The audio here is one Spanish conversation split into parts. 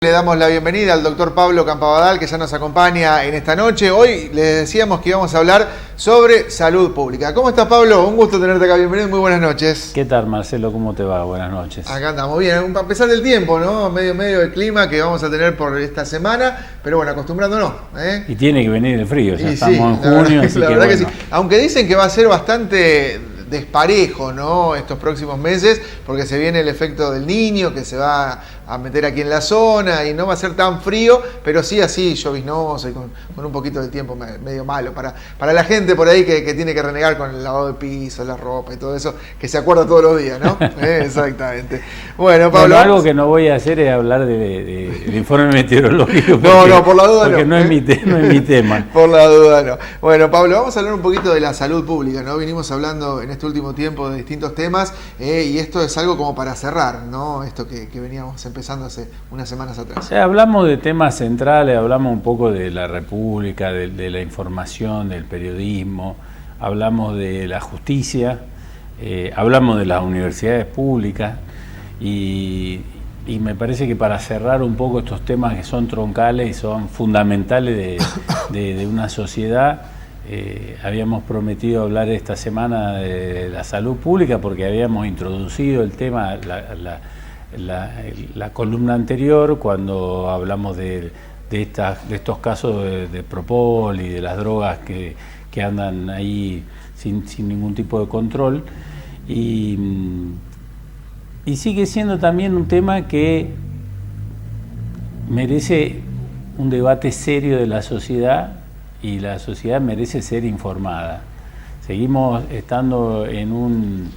Le damos la bienvenida al doctor Pablo Campabadal, que ya nos acompaña en esta noche. Hoy les decíamos que íbamos a hablar sobre salud pública. ¿Cómo estás, Pablo? Un gusto tenerte acá. Bienvenido, muy buenas noches. ¿Qué tal, Marcelo? ¿Cómo te va? Buenas noches. Acá andamos bien, a pesar del tiempo, ¿no? Medio del clima que vamos a tener por esta semana, pero bueno, acostumbrándonos, ¿eh? Y tiene que venir el frío, ya Y estamos sí, en junio, así la que verdad bueno. que sí. Aunque dicen que va a ser bastante desparejo, ¿no? Estos próximos meses, porque se viene el efecto del Niño, que se va a meter aquí en la zona y no va a ser tan frío, pero sí así lloviznoso y con un poquito de tiempo medio malo para la gente por ahí que tiene que renegar con el lavado de piso, la ropa y todo eso, que se acuerda todos los días, ¿no? Exactamente. Bueno, Pablo. Bueno, algo que no voy a hacer es hablar del informe meteorológico. No, por la duda porque no es mi tema. Por la duda no. Bueno, Pablo, vamos a hablar un poquito de la salud pública, ¿no? Vinimos hablando en este último tiempo de distintos temas y esto es algo como para cerrar, ¿no? Esto que veníamos empezando hace unas semanas atrás. Hablamos de temas centrales, hablamos un poco de la República, de la información, del periodismo, hablamos de la justicia, hablamos de las universidades públicas y me parece que para cerrar un poco estos temas que son troncales y son fundamentales de una sociedad, habíamos prometido hablar esta semana de la salud pública porque habíamos introducido el tema, la columna anterior, cuando hablamos de estos casos de Propol y de las drogas que andan ahí sin ningún tipo de control. Y sigue siendo también un tema que merece un debate serio de la sociedad, y la sociedad merece ser informada. Seguimos estando en un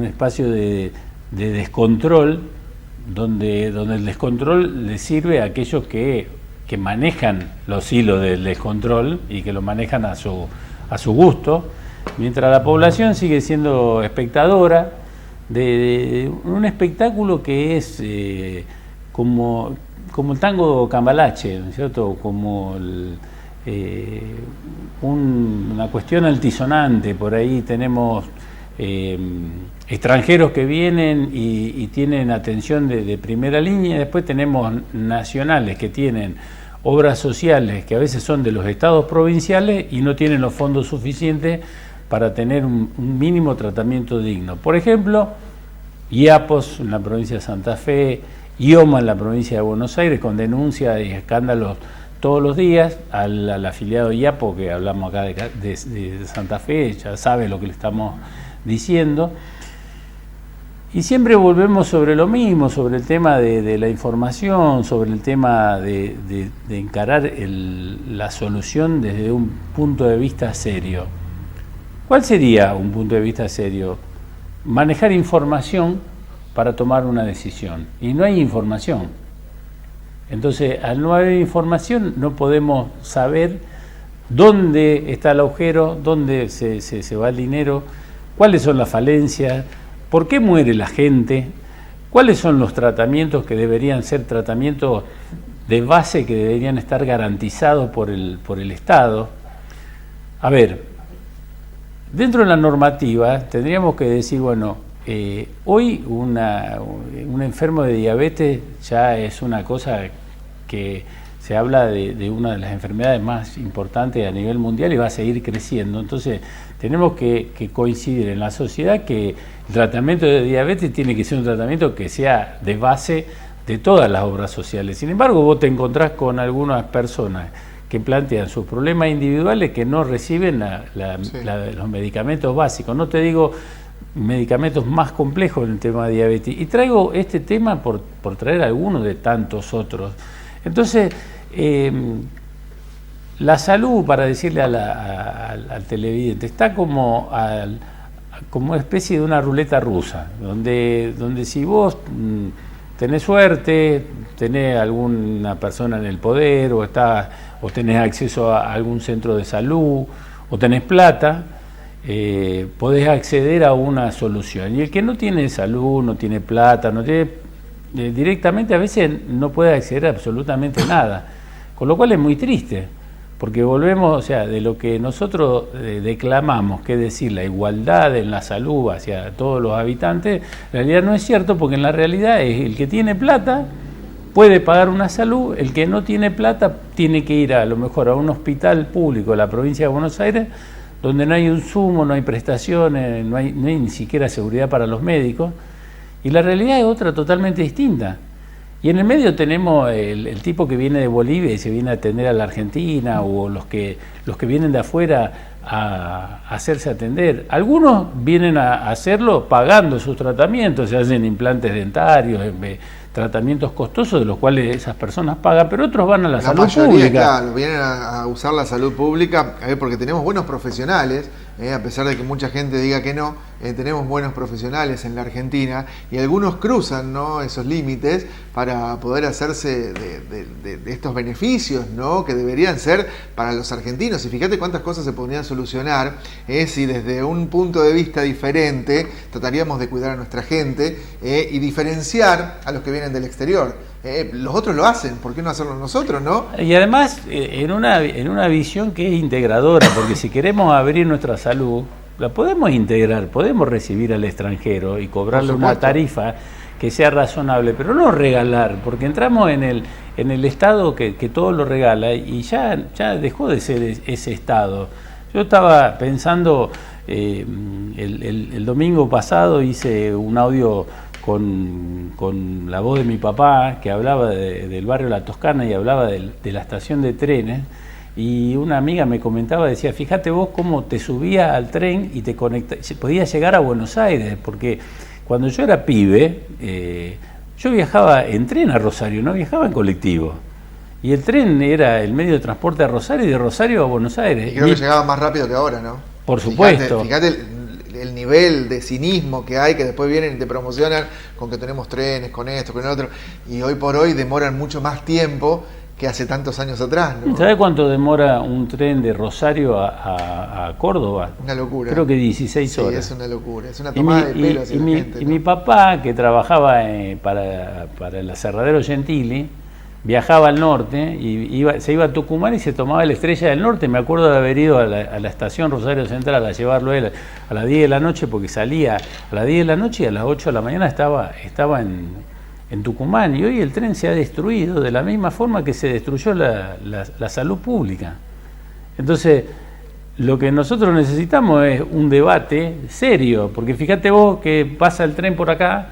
espacio de descontrol, donde el descontrol le sirve a aquellos que manejan los hilos del descontrol y que lo manejan a su gusto, mientras la población sigue siendo espectadora de un espectáculo que es como el tango cambalache, ¿no es cierto? Como una cuestión altisonante. Por ahí tenemos extranjeros que vienen y tienen atención de primera línea, y después tenemos nacionales que tienen obras sociales que a veces son de los estados provinciales y no tienen los fondos suficientes para tener un mínimo tratamiento digno. Por ejemplo, IAPOS en la provincia de Santa Fe, IOMA en la provincia de Buenos Aires, con denuncias y escándalos todos los días. Al afiliado IAPO, que hablamos acá de Santa Fe, ya sabe lo que le estamos diciendo. Y siempre volvemos sobre lo mismo, sobre el tema de la información, sobre el tema de encarar la solución desde un punto de vista serio. ¿Cuál sería un punto de vista serio? Manejar información para tomar una decisión. Y no hay información. Entonces, al no haber información, no podemos saber dónde está el agujero, dónde se va el dinero, cuáles son las falencias, por qué muere la gente, cuáles son los tratamientos que deberían ser tratamientos de base, que deberían estar garantizados por el Estado. A ver, dentro de la normativa tendríamos que decir, bueno, hoy un enfermo de diabetes ya es una cosa que se habla de una de las enfermedades más importantes a nivel mundial y va a seguir creciendo. Entonces tenemos que coincidir en la sociedad que el tratamiento de diabetes tiene que ser un tratamiento que sea de base de todas las obras sociales. Sin embargo, vos te encontrás con algunas personas que plantean sus problemas individuales que no reciben los medicamentos básicos. No te digo medicamentos más complejos en el tema de diabetes. Y traigo este tema por traer algunos de tantos otros. Entonces, la salud, para decirle al televidente, está como una especie de una ruleta rusa, donde si vos tenés suerte, tenés alguna persona en el poder, o tenés acceso a algún centro de salud, o tenés plata, podés acceder a una solución. Y el que no tiene salud, no tiene plata, directamente a veces no puede acceder a absolutamente nada, con lo cual es muy triste, porque volvemos, o sea, de lo que nosotros declamamos, que es decir, la igualdad en la salud hacia todos los habitantes, en realidad no es cierto, porque en la realidad es el que tiene plata puede pagar una salud, el que no tiene plata tiene que ir a lo mejor a un hospital público de la provincia de Buenos Aires, donde no hay un sumo, no hay prestaciones, no hay ni siquiera seguridad para los médicos, y la realidad es otra totalmente distinta. Y en el medio tenemos el tipo que viene de Bolivia y se viene a atender a la Argentina, o los que vienen de afuera a hacerse atender. Algunos vienen a hacerlo pagando sus tratamientos, se hacen implantes dentarios, tratamientos costosos de los cuales esas personas pagan, pero otros van a la salud pública. Claro, vienen a usar la salud pública, porque tenemos buenos profesionales, a pesar de que mucha gente diga que no, tenemos buenos profesionales en la Argentina, y algunos cruzan, ¿no?, esos límites para poder hacerse de estos beneficios, ¿no?, que deberían ser para los argentinos. Y fíjate cuántas cosas se podrían solucionar si desde un punto de vista diferente trataríamos de cuidar a nuestra gente y diferenciar a los que vienen del exterior. Los otros lo hacen, ¿por qué no hacerlo nosotros, no? Y además en una visión que es integradora, porque si queremos abrir nuestra salud, la podemos integrar, podemos recibir al extranjero y cobrarle una tarifa que sea razonable, pero no regalar, porque entramos en el Estado que todo lo regala y ya dejó de ser ese Estado. Yo estaba pensando, el domingo pasado hice un audio con la voz de mi papá, que hablaba del barrio La Toscana y hablaba de la estación de trenes, y una amiga me comentaba, decía, fíjate vos cómo te subías al tren y podías llegar a Buenos Aires, porque cuando yo era pibe, yo viajaba en tren a Rosario, no viajaba en colectivo. Y el tren era el medio de transporte a Rosario y de Rosario a Buenos Aires. Y creo que llegaba más rápido que ahora, ¿no? Por supuesto. Fíjate el nivel de cinismo que hay, que después vienen y te promocionan con que tenemos trenes, con esto, con el otro, y hoy por hoy demoran mucho más tiempo que hace tantos años atrás, ¿no? ¿Sabes cuánto demora un tren de Rosario a Córdoba? Una locura. Creo que 16 horas. Sí, es una locura, es una tomada de pelo hacia la gente, y ¿no? mi papá, que trabajaba para el aserradero Gentili, viajaba al norte y se iba a Tucumán y se tomaba la Estrella del Norte. Me acuerdo de haber ido a la estación Rosario Central a llevarlo él a las 10 de la noche, porque salía a las 10 de la noche y a las 8 de la mañana estaba en Tucumán. Y hoy el tren se ha destruido de la misma forma que se destruyó la salud pública. Entonces, lo que nosotros necesitamos es un debate serio, porque fíjate vos que pasa el tren por acá,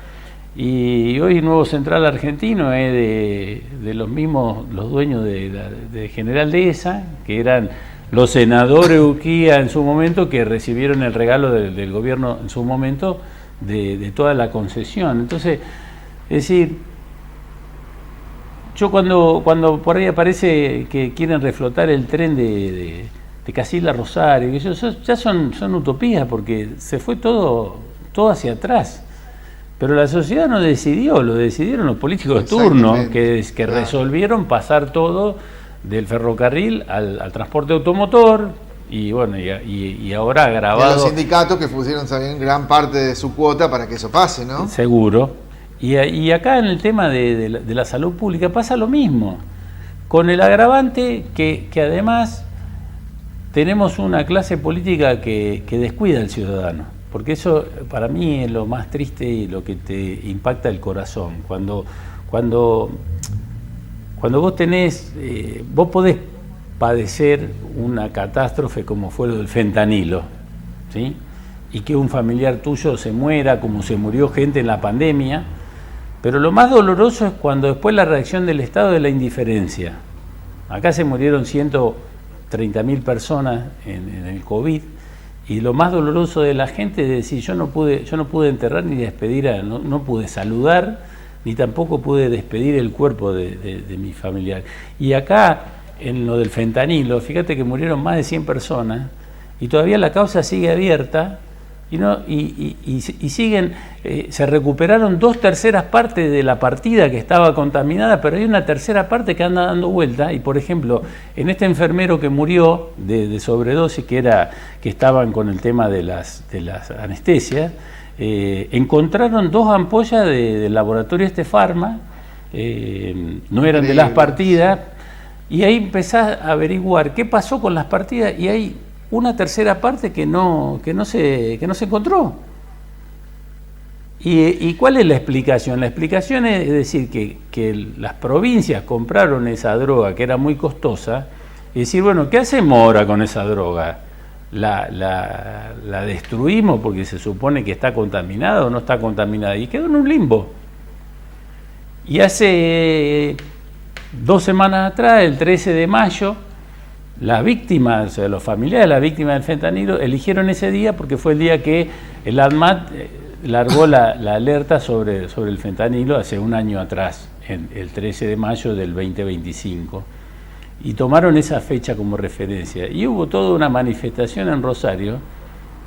y hoy Nuevo Central Argentino es de los mismos, los dueños de General Dehesa, que eran los senadores Urquía en su momento, que recibieron el regalo del gobierno en su momento de toda la concesión. Entonces, es decir, yo cuando por ahí aparece que quieren reflotar el tren de Casilda a Rosario, que ya son utopías, porque se fue todo hacia atrás. Pero la sociedad no decidió, lo decidieron los políticos de turno, que resolvieron pasar todo del ferrocarril al transporte automotor, y bueno, y ahora agravado. Y a los sindicatos que pusieron también gran parte de su cuota para que eso pase, ¿no? Seguro. Y acá en el tema de la salud pública pasa lo mismo, con el agravante que además tenemos una clase política que descuida al ciudadano. Porque eso para mí es lo más triste y lo que te impacta el corazón. Cuando vos vos podés padecer una catástrofe como fue lo del fentanilo, ¿sí? Y que un familiar tuyo se muera, como se murió gente en la pandemia, pero lo más doloroso es cuando después la reacción del Estado es la indiferencia. Acá se murieron 130.000 personas en el COVID. Y lo más doloroso de la gente es decir, yo no pude enterrar ni despedir, no pude saludar, ni tampoco pude despedir el cuerpo de mi familiar. Y acá, en lo del fentanilo, fíjate que murieron más de 100 personas, y todavía la causa sigue abierta, y siguen, se recuperaron 2/3 partes de la partida que estaba contaminada, pero hay una tercera parte que anda dando vuelta. Y por ejemplo, en este enfermero que murió de sobredosis, que estaban con el tema de las anestesias, encontraron 2 ampollas del laboratorio Pharma, no eran de las partidas, y ahí empezás a averiguar qué pasó con las partidas, y hay una tercera parte que no se encontró. ¿Y cuál es la explicación? La explicación es decir que las provincias compraron esa droga que era muy costosa y decir, bueno, ¿qué hacemos ahora con esa droga? ¿La destruimos porque se supone que está contaminada o no está contaminada? Y quedó en un limbo. Y hace 2 semanas atrás, el 13 de mayo, las víctimas, o sea, los familiares de las víctimas del fentanilo eligieron ese día porque fue el día que el ADMAT largó la alerta sobre el fentanilo hace un año atrás, el 13 de mayo del 2025. Y tomaron esa fecha como referencia. Y hubo toda una manifestación en Rosario.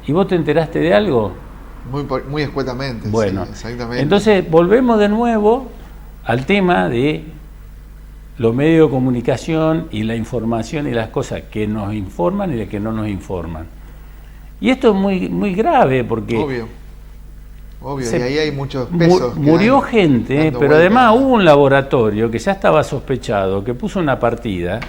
¿Y vos te enteraste de algo? Muy escuetamente. Bueno, sí, exactamente. Entonces volvemos de nuevo al tema de los medios de comunicación y la información y las cosas que nos informan y las que no nos informan. Y esto es muy grave porque... Obvio, y ahí hay muchos pesos. Murió gente, pero además hubo un laboratorio que ya estaba sospechado, que puso una partida.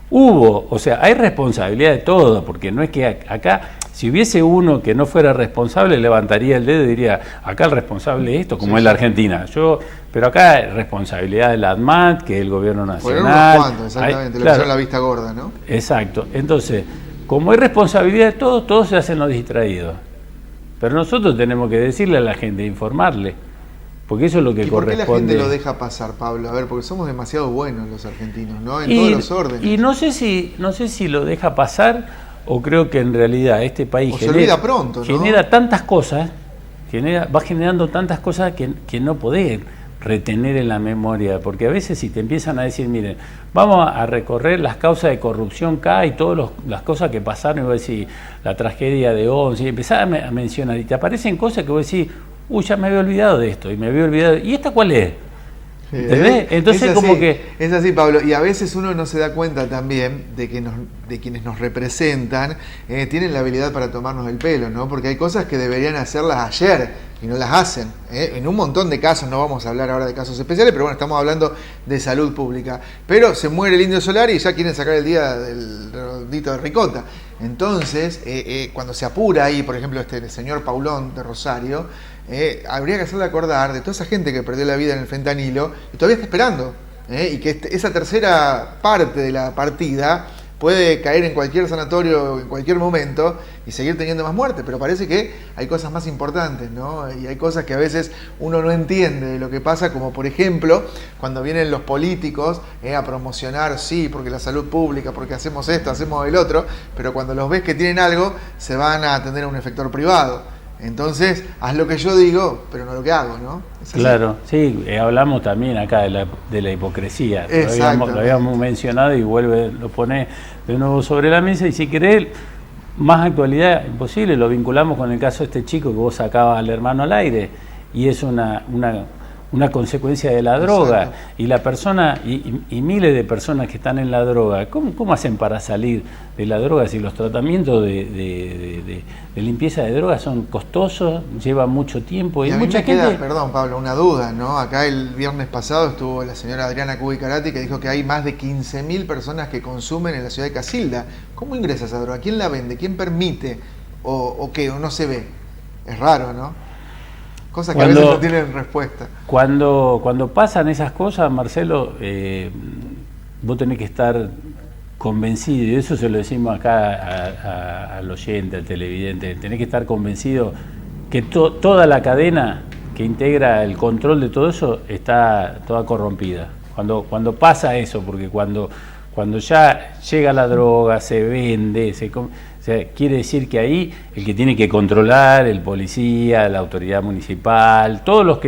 O sea, hay responsabilidad de todo, porque no es que acá, si hubiese uno que no fuera responsable, levantaría el dedo y diría, acá el responsable es esto, como es la Argentina. Pero acá hay responsabilidad de la ADMAT, que es el gobierno nacional. Fueron unos cuantos, exactamente, le pusieron la vista gorda, ¿no? Exacto. Entonces, como hay responsabilidad de todos se hacen los distraídos. Pero nosotros tenemos que decirle a la gente, informarle, porque eso es lo que corresponde. ¿Por qué la gente lo deja pasar, Pablo? A ver, porque somos demasiado buenos los argentinos, ¿no? En todos los órdenes. Y no sé si lo deja pasar o creo que en realidad este país se olvida pronto, ¿no? Genera tantas cosas, va generando tantas cosas que no podés retener en la memoria, porque a veces si te empiezan a decir, miren, vamos a recorrer las causas de corrupción acá y todas las cosas que pasaron, y vos decís, la tragedia de Once, y empezás a mencionar, y te aparecen cosas que vos decís, ya me había olvidado de esto, ¿y esta cuál es? ¿Entendés? Entonces es así, como que... Es así, Pablo, y a veces uno no se da cuenta también de quienes nos representan tienen la habilidad para tomarnos el pelo, ¿no? Porque hay cosas que deberían hacerlas ayer y no las hacen. En un montón de casos, no vamos a hablar ahora de casos especiales, pero bueno, estamos hablando de salud pública. Pero se muere el Indio Solari y ya quieren sacar el día del redondito de ricota. Entonces, cuando se apura ahí, por ejemplo, el señor Paulón de Rosario, habría que hacerle acordar de toda esa gente que perdió la vida en el fentanilo y todavía está esperando, y que esa tercera parte de la partida puede caer en cualquier sanatorio en cualquier momento y seguir teniendo más muertes, pero parece que hay cosas más importantes, ¿no? Y hay cosas que a veces uno no entiende de lo que pasa, como por ejemplo cuando vienen los políticos a promocionar, sí, porque la salud pública, porque hacemos esto, hacemos el otro, pero cuando los ves que tienen algo, se van a atender a un efector privado. Entonces, haz lo que yo digo, pero no lo que hago, ¿no? Claro, sí, hablamos también acá de la hipocresía. Lo habíamos mencionado y lo pone de nuevo sobre la mesa. Y si querés, más actualidad imposible, lo vinculamos con el caso de este chico que vos sacabas al hermano al aire. Y es una consecuencia de la droga. Exacto. Y la persona, y miles de personas que están en la droga, ¿cómo hacen para salir de la droga si los tratamientos de limpieza de drogas son costosos, llevan mucho tiempo? Y a mucha gente... queda, perdón Pablo, una duda, ¿no? Acá el viernes pasado estuvo la señora Adriana Cubicarati, que dijo que hay más de 15.000 personas que consumen en la ciudad de Casilda. ¿Cómo ingresa esa droga? ¿Quién la vende? ¿Quién permite? ¿O qué? ¿O no se ve? Es raro, ¿no? Cosas que a veces no tienen respuesta. Cuando pasan esas cosas, Marcelo, vos tenés que estar convencido, y eso se lo decimos acá al oyente, al televidente, tenés que estar convencido que toda la cadena que integra el control de todo eso está toda corrompida. Cuando pasa eso, porque cuando ya llega la droga, se vende, o sea, quiere decir que ahí el que tiene que controlar, el policía, la autoridad municipal,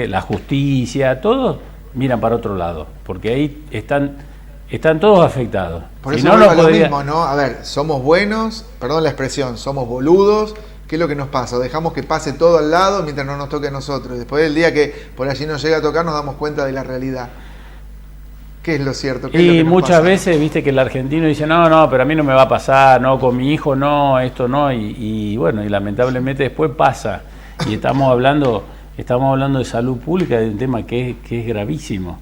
la justicia, todos miran para otro lado, porque ahí están todos afectados. Por eso no lo mismo, ¿no? A ver, somos buenos, perdón la expresión, somos boludos. ¿Qué es lo que nos pasa? Dejamos que pase todo al lado mientras no nos toque a nosotros. Después del día que por allí nos llega a tocar, nos damos cuenta de la realidad. ¿Qué es lo cierto? ¿Qué es lo que nos muchas pasa? Veces, viste que el argentino dice, no, pero a mí no me va a pasar, no, con mi hijo no, esto no, y bueno, y lamentablemente después pasa. Y estamos hablando de salud pública, de un tema que es gravísimo.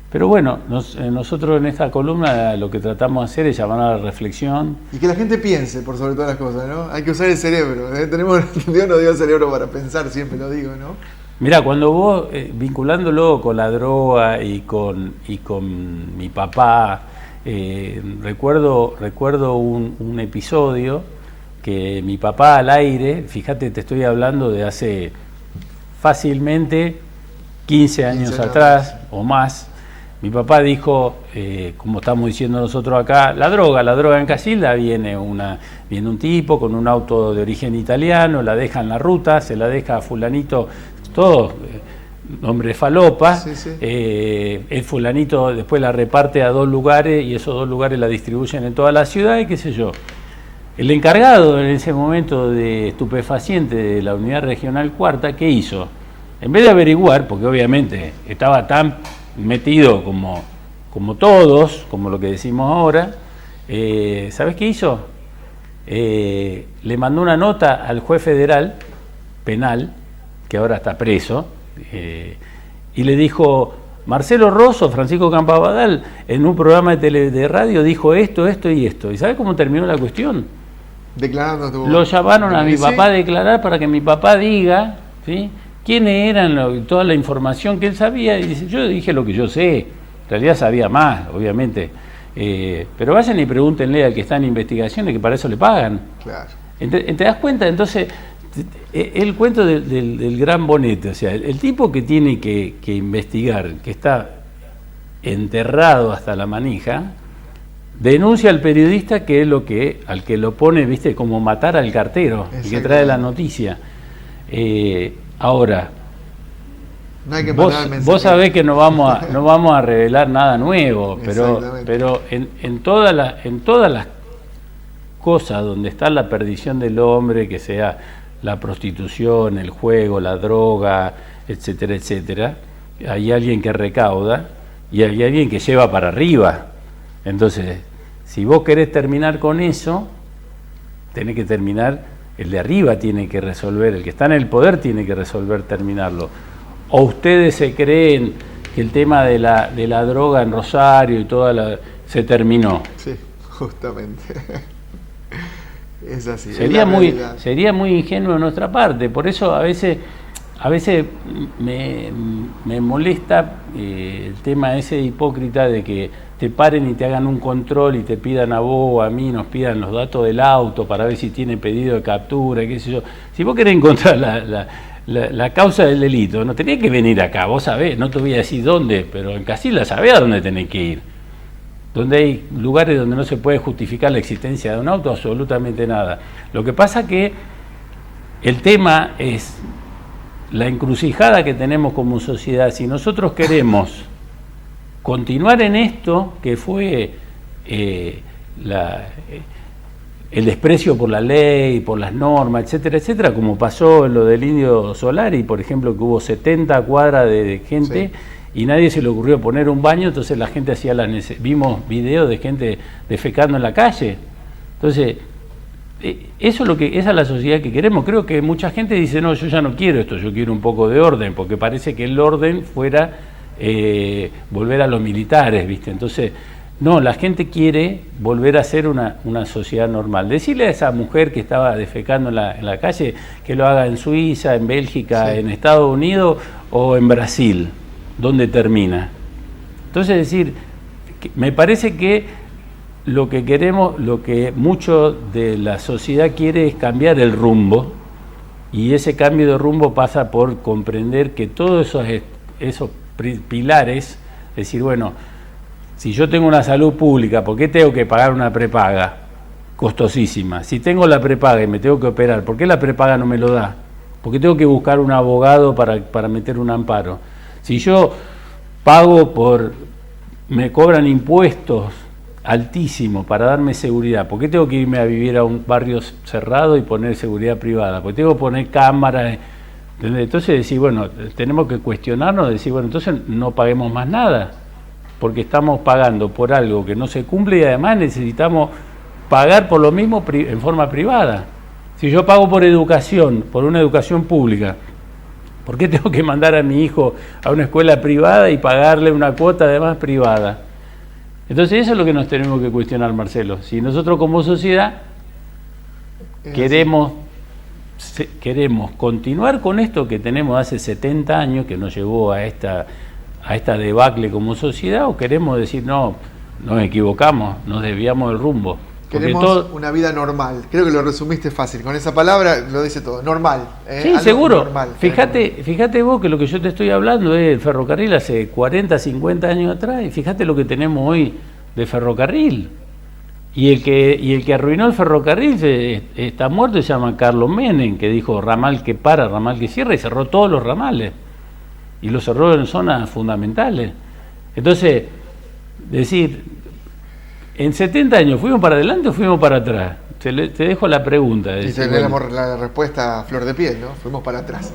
Pero bueno, nosotros en esta columna lo que tratamos de hacer es llamar a la reflexión. Y que la gente piense por sobre todas las cosas, ¿no? Hay que usar el cerebro. Tenemos, Dios nos dio el cerebro para pensar, siempre lo digo, ¿no? Mirá, cuando vos, vinculándolo con la droga y con mi papá, recuerdo un episodio que mi papá al aire, fíjate, te estoy hablando de hace fácilmente 15 años atrás o más. Mi papá dijo, como estamos diciendo nosotros acá, la droga en Casilda, viene un tipo con un auto de origen italiano, la deja en la ruta, se la deja a fulanito, todo nombre falopa, sí, sí. El fulanito después la reparte a 2 lugares y esos 2 lugares la distribuyen en toda la ciudad y qué sé yo. El encargado en ese momento de estupefacientes de la Unidad Regional Cuarta, ¿qué hizo? En vez de averiguar, porque obviamente estaba tan metido como todos, como lo que decimos ahora, ¿sabes qué hizo? Le mandó una nota al juez federal penal, que ahora está preso, y le dijo, Marcelo Rosso, Francisco Campabadal, en un programa de radio dijo esto y esto. ¿Y sabes cómo terminó la cuestión? Declarando Lo llamaron a mi papá a declarar para que mi papá diga, ¿sí?, quiénes eran, toda la información que él sabía. Y dice, yo dije lo que yo sé, en realidad sabía más, obviamente. Pero vayan y pregúntenle al que está en investigaciones, que para eso le pagan. Claro. ¿Te das cuenta? Entonces, el cuento del gran bonete, o sea, el tipo que tiene que investigar, que está enterrado hasta la manija, denuncia al periodista que es al que lo pone, viste, como matar al cartero, el que trae la noticia. Ahora, no hay que vos sabés que no vamos a revelar nada nuevo, pero en todas las cosas donde está la perdición del hombre, que sea la prostitución, el juego, la droga, etcétera, etcétera, hay alguien que recauda y hay alguien que lleva para arriba. Entonces, si vos querés terminar con eso, tenés que terminar. El de arriba tiene que resolver, el que está en el poder tiene que resolver terminarlo. ¿O ustedes se creen que el tema de la droga en Rosario y se terminó? Sí, justamente. Es así. Sería muy ingenuo de nuestra parte. Por eso a veces me molesta el tema ese de hipócrita de que te paren y te hagan un control y te pidan a vos o a mí, nos pidan los datos del auto para ver si tiene pedido de captura, qué sé yo. Si vos querés encontrar la causa del delito, no tenés que venir acá, vos sabés, no te voy a decir dónde, pero en Casilda sabés a dónde tenés que ir. Donde hay lugares donde no se puede justificar la existencia de un auto, absolutamente nada. Lo que pasa que el tema es la encrucijada que tenemos como sociedad. Si nosotros queremos continuar en esto, que fue el desprecio por la ley, por las normas, etcétera, etcétera, como pasó en lo del Indio Solari, por ejemplo, que hubo 70 cuadras de gente, sí, y nadie se le ocurrió poner un baño, entonces la gente hacía vimos videos de gente defecando en la calle. Entonces, esa es la sociedad que queremos. Creo que mucha gente dice, no, yo ya no quiero esto, yo quiero un poco de orden, porque parece que el orden fuera volver a los militares, ¿viste? Entonces, no, la gente quiere volver a ser una sociedad normal. Decirle a esa mujer que estaba defecando en la calle que lo haga en Suiza, en Bélgica, sí, en Estados Unidos o en Brasil, ¿dónde termina? Entonces, decir, me parece que lo que queremos, lo que mucho de la sociedad quiere es cambiar el rumbo, y ese cambio de rumbo pasa por comprender que todos esos pilares, decir, bueno, si yo tengo una salud pública, ¿por qué tengo que pagar una prepaga costosísima? Si tengo la prepaga y me tengo que operar, ¿por qué la prepaga no me lo da? ¿Por qué tengo que buscar un abogado para meter un amparo? Si yo pago me cobran impuestos altísimos para darme seguridad, ¿por qué tengo que irme a vivir a un barrio cerrado y poner seguridad privada? ¿Por qué tengo que poner cámaras? Entonces decir, bueno, tenemos que cuestionarnos, decir, bueno, entonces no paguemos más nada, porque estamos pagando por algo que no se cumple y además necesitamos pagar por lo mismo en forma privada. Si yo pago por educación, por una educación pública, ¿Por qué tengo que mandar a mi hijo a una escuela privada y pagarle una cuota además privada? Entonces eso es lo que nos tenemos que cuestionar, Marcelo. Si nosotros como sociedad queremos continuar con esto que tenemos hace 70 años, que nos llevó a esta debacle como sociedad, o queremos decir, no, nos equivocamos, nos desviamos del rumbo. Queremos una vida normal. Creo que lo resumiste fácil. Con esa palabra lo dice todo. Normal. Sí, algo seguro. Normal, fíjate vos que lo que yo te estoy hablando es el ferrocarril hace 40, 50 años atrás, y fíjate lo que tenemos hoy de ferrocarril. Y el que arruinó el ferrocarril está muerto, se llama Carlos Menem, que dijo ramal que para, ramal que cierra, y cerró todos los ramales. Y los cerró en zonas fundamentales. Entonces, decir, ¿en 70 años fuimos para adelante o fuimos para atrás? Te dejo la pregunta. Y tenemos la respuesta a flor de piel, ¿no? Fuimos para atrás.